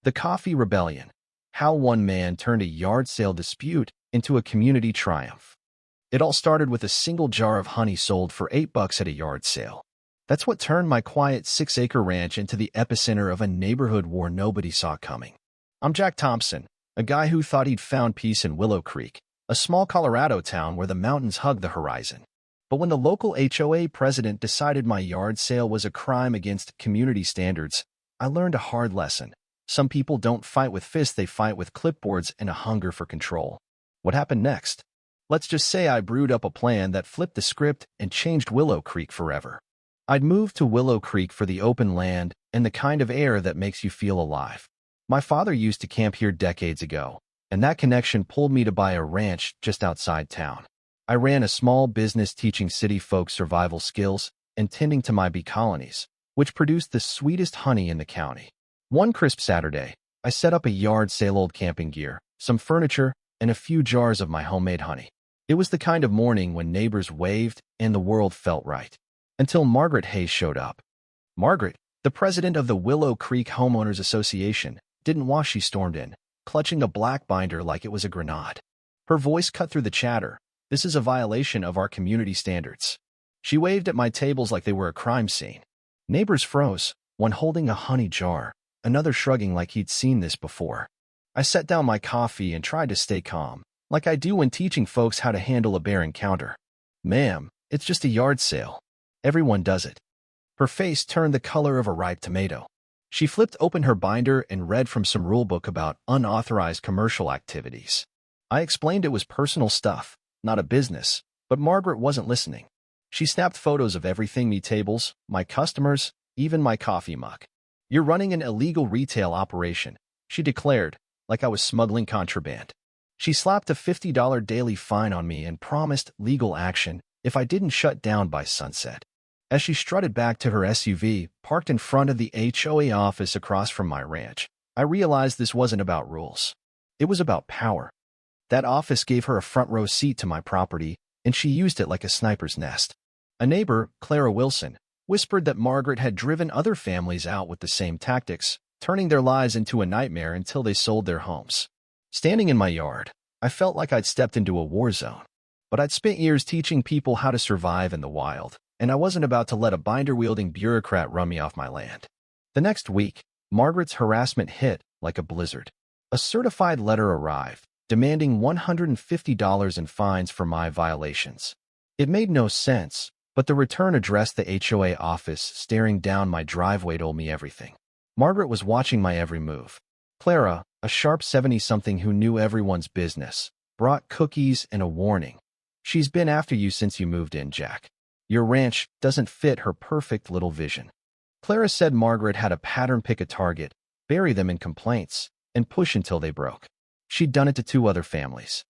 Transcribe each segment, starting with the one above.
The Coffee Rebellion. How one man turned a yard sale dispute into a community triumph. It all started with a single jar of honey sold for $8 at a yard sale. That's what turned my quiet 6-acre ranch into the epicenter of a neighborhood war nobody saw coming. I'm Jack Thompson, a guy who thought he'd found peace in Willow Creek, a small Colorado town where the mountains hug the horizon. But when the local HOA president decided my yard sale was a crime against community standards, I learned a hard lesson. Some people don't fight with fists, they fight with clipboards and a hunger for control. What happened next? Let's just say I brewed up a plan that flipped the script and changed Willow Creek forever. I'd moved to Willow Creek for the open land and the kind of air that makes you feel alive. My father used to camp here decades ago, and that connection pulled me to buy a ranch just outside town. I ran a small business teaching city folk survival skills and tending to my bee colonies, which produced the sweetest honey in the county. One crisp Saturday, I set up a yard sale, old camping gear, some furniture, and a few jars of my homemade honey. It was the kind of morning when neighbors waved and the world felt right. Until Margaret Hayes showed up. Margaret, the president of the Willow Creek Homeowners Association, didn't wash. She stormed in, clutching a black binder like it was a grenade. Her voice cut through the chatter. This is a violation of our community standards. She waved at my tables like they were a crime scene. Neighbors froze, one holding a honey jar, another shrugging like he'd seen this before. I set down my coffee and tried to stay calm, like I do when teaching folks how to handle a bear encounter. Ma'am, it's just a yard sale. Everyone does it. Her face turned the color of a ripe tomato. She flipped open her binder and read from some rulebook about unauthorized commercial activities. I explained it was personal stuff, not a business, but Margaret wasn't listening. She snapped photos of everything: me tables, my customers, even my coffee mug. You're running an illegal retail operation, she declared, like I was smuggling contraband. She slapped a $50 daily fine on me and promised legal action if I didn't shut down by sunset. As she strutted back to her SUV, parked in front of the HOA office across from my ranch, I realized this wasn't about rules. It was about power. That office gave her a front row seat to my property, and she used it like a sniper's nest. A neighbor, Clara Wilson, whispered that Margaret had driven other families out with the same tactics, turning their lives into a nightmare until they sold their homes. Standing in my yard, I felt like I'd stepped into a war zone. But I'd spent years teaching people how to survive in the wild, and I wasn't about to let a binder-wielding bureaucrat run me off my land. The next week, Margaret's harassment hit like a blizzard. A certified letter arrived, demanding $150 in fines for my violations. It made no sense, but the return address, the HOA office staring down my driveway, told me everything. Margaret was watching my every move. Clara, a sharp 70-something who knew everyone's business, brought cookies and a warning. She's been after you since you moved in, Jack. Your ranch doesn't fit her perfect little vision. Clara said Margaret had a pattern: pick a target, bury them in complaints, and push until they broke. She'd done it to 2 other families.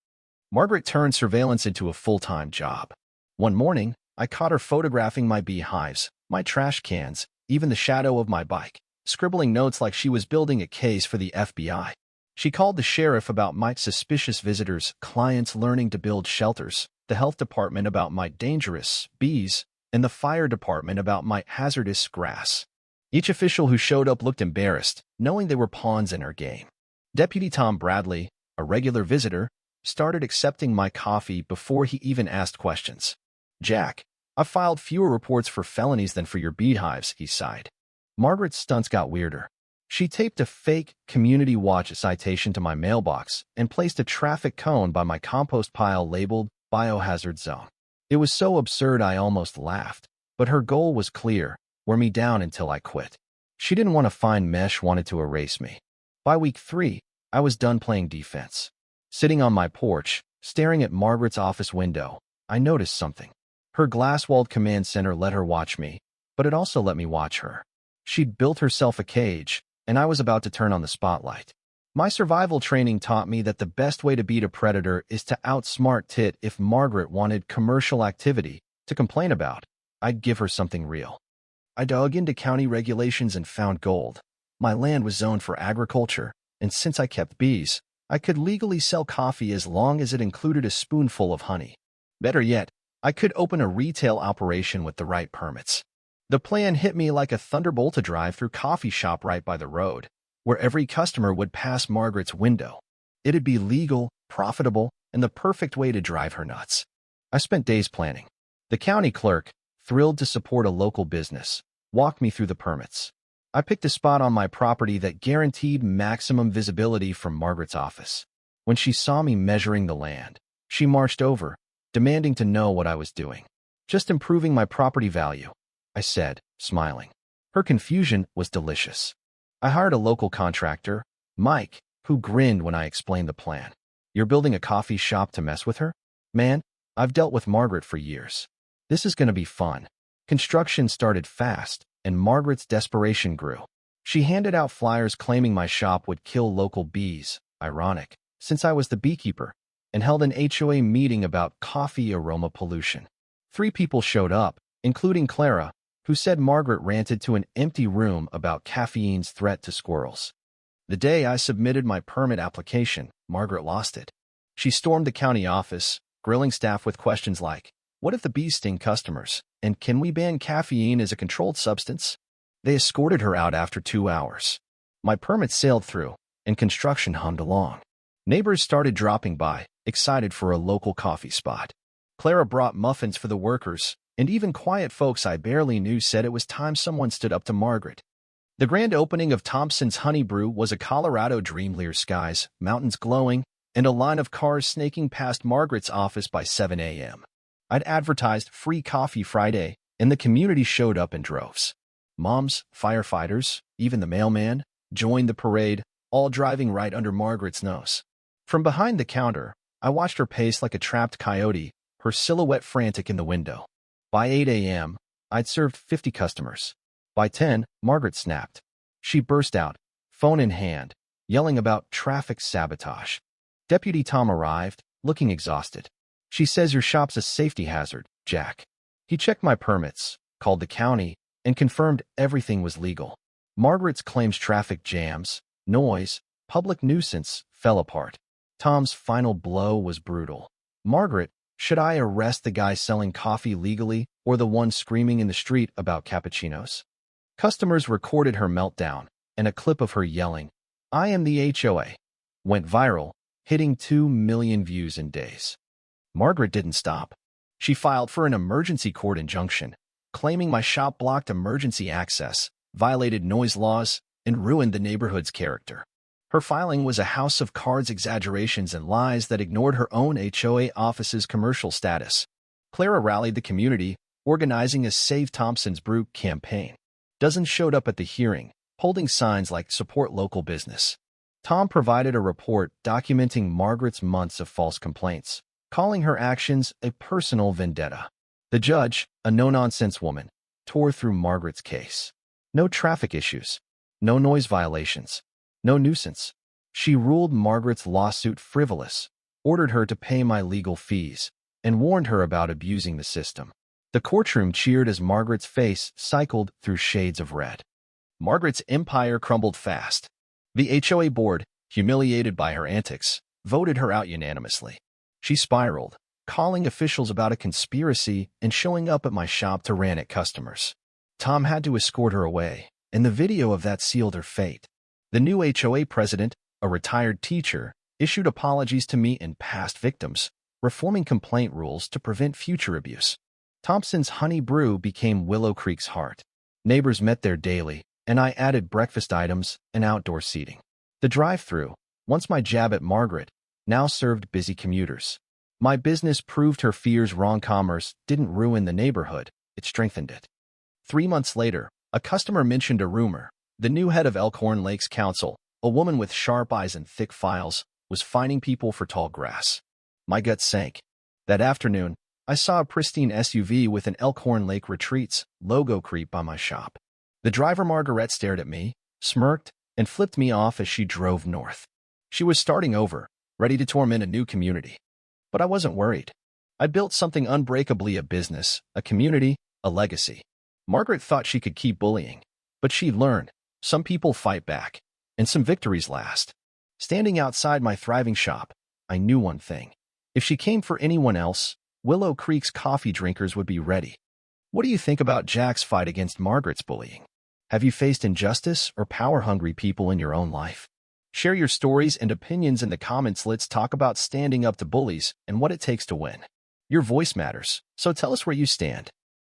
Margaret turned surveillance into a full-time job. One morning, I caught her photographing my beehives, my trash cans, even the shadow of my bike, scribbling notes like she was building a case for the FBI. She called the sheriff about my suspicious visitors, clients learning to build shelters, the health department about my dangerous bees, and the fire department about my hazardous grass. Each official who showed up looked embarrassed, knowing they were pawns in her game. Deputy Tom Bradley, a regular visitor, started accepting my coffee before he even asked questions. Jack, I've filed fewer reports for felonies than for your beehives, he sighed. Margaret's stunts got weirder. She taped a fake Community Watch citation to my mailbox and placed a traffic cone by my compost pile labeled Biohazard Zone. It was so absurd I almost laughed, but her goal was clear: wear me down until I quit. She didn't want to find mesh, wanted to erase me. By week 3, I was done playing defense. Sitting on my porch, staring at Margaret's office window, I noticed something. Her glass-walled command center let her watch me, but it also let me watch her. She'd built herself a cage, and I was about to turn on the spotlight. My survival training taught me that the best way to beat a predator is to outsmart it. If Margaret wanted commercial activity to complain about, I'd give her something real. I dug into county regulations and found gold. My land was zoned for agriculture, and since I kept bees, I could legally sell coffee as long as it included a spoonful of honey. Better yet, I could open a retail operation with the right permits. The plan hit me like a thunderbolt: a drive-through coffee shop right by the road. where every customer would pass Margaret's window. It'd be legal, profitable, and the perfect way to drive her nuts. I spent days planning. The county clerk, thrilled to support a local business, walked me through the permits. I picked a spot on my property that guaranteed maximum visibility from Margaret's office. When she saw me measuring the land, she marched over, demanding to know what I was doing. "Just improving my property value," I said, smiling. Her confusion was delicious. I hired a local contractor, Mike, who grinned when I explained the plan. "You're building a coffee shop to mess with her?" "Man, I've dealt with Margaret for years. This is going to be fun." Construction started fast, and Margaret's desperation grew. She handed out flyers claiming my shop would kill local bees, ironic, since I was the beekeeper, and held an HOA meeting about coffee aroma pollution. 3 people showed up, including Clara, who said Margaret ranted to an empty room about caffeine's threat to squirrels. The day I submitted my permit application, Margaret lost it. She stormed the county office, grilling staff with questions like, "What if the bees sting customers? And can we ban caffeine as a controlled substance?" They escorted her out after 2 hours. My permit sailed through, and construction hummed along. Neighbors started dropping by, excited for a local coffee spot. Clara brought muffins for the workers, and even quiet folks I barely knew said it was time someone stood up to Margaret. The grand opening of Thompson's Honey Brew was a Colorado dream. Clear skies, mountains glowing, and a line of cars snaking past Margaret's office by 7 a.m. I'd advertised free coffee Friday, and the community showed up in droves. Moms, firefighters, even the mailman, joined the parade, all driving right under Margaret's nose. From behind the counter, I watched her pace like a trapped coyote, her silhouette frantic in the window. By 8 a.m., I'd served 50 customers. By 10, Margaret snapped. She burst out, phone in hand, yelling about traffic sabotage. Deputy Tom arrived, looking exhausted. "She says your shop's a safety hazard, Jack." He checked my permits, called the county, and confirmed everything was legal. Margaret's claims traffic jams, noise, public nuisance fell apart. Tom's final blow was brutal. "Margaret, should I arrest the guy selling coffee legally or the one screaming in the street about cappuccinos?" Customers recorded her meltdown, and a clip of her yelling, "I am the HOA," went viral, hitting 2 million views in days. Margaret didn't stop. She filed for an emergency court injunction, claiming my shop blocked emergency access, violated noise laws, and ruined the neighborhood's character. Her filing was a house of cards, exaggerations, and lies that ignored her own HOA office's commercial status. Clara rallied the community, organizing a Save Thompson's Brew campaign. Dozens showed up at the hearing, holding signs like "Support local business." Tom provided a report documenting Margaret's months of false complaints, calling her actions a personal vendetta. The judge, a no-nonsense woman, tore through Margaret's case. No traffic issues, no noise violations, no nuisance. She ruled Margaret's lawsuit frivolous, ordered her to pay my legal fees, and warned her about abusing the system. The courtroom cheered as Margaret's face cycled through shades of red. Margaret's empire crumbled fast. The HOA board, humiliated by her antics, voted her out unanimously. She spiraled, calling officials about a conspiracy and showing up at my shop to rant at customers. Tom had to escort her away, and the video of that sealed her fate. The new HOA president, a retired teacher, issued apologies to me and past victims, reforming complaint rules to prevent future abuse. Thompson's Honey Brew became Willow Creek's heart. Neighbors met there daily, and I added breakfast items and outdoor seating. The drive-thru, once my jab at Margaret, now served busy commuters. My business proved her fears wrong. Commerce didn't ruin the neighborhood, it strengthened it. 3 months later, a customer mentioned a rumor. The new head of Elkhorn Lakes Council, a woman with sharp eyes and thick files, was fining people for tall grass. My gut sank. That afternoon, I saw a pristine SUV with an Elkhorn Lake Retreats logo creep by my shop. The driver Margaret stared at me, smirked, and flipped me off as she drove north. She was starting over, ready to torment a new community. But I wasn't worried. I built something unbreakably: a business, a community, a legacy. Margaret thought she could keep bullying, but she learned. Some people fight back, and some victories last. Standing outside my thriving shop, I knew one thing. If she came for anyone else, Willow Creek's coffee drinkers would be ready. What do you think about Jack's fight against Margaret's bullying? Have you faced injustice or power-hungry people in your own life? Share your stories and opinions in the comments. Let's talk about standing up to bullies and what it takes to win. Your voice matters, so tell us where you stand.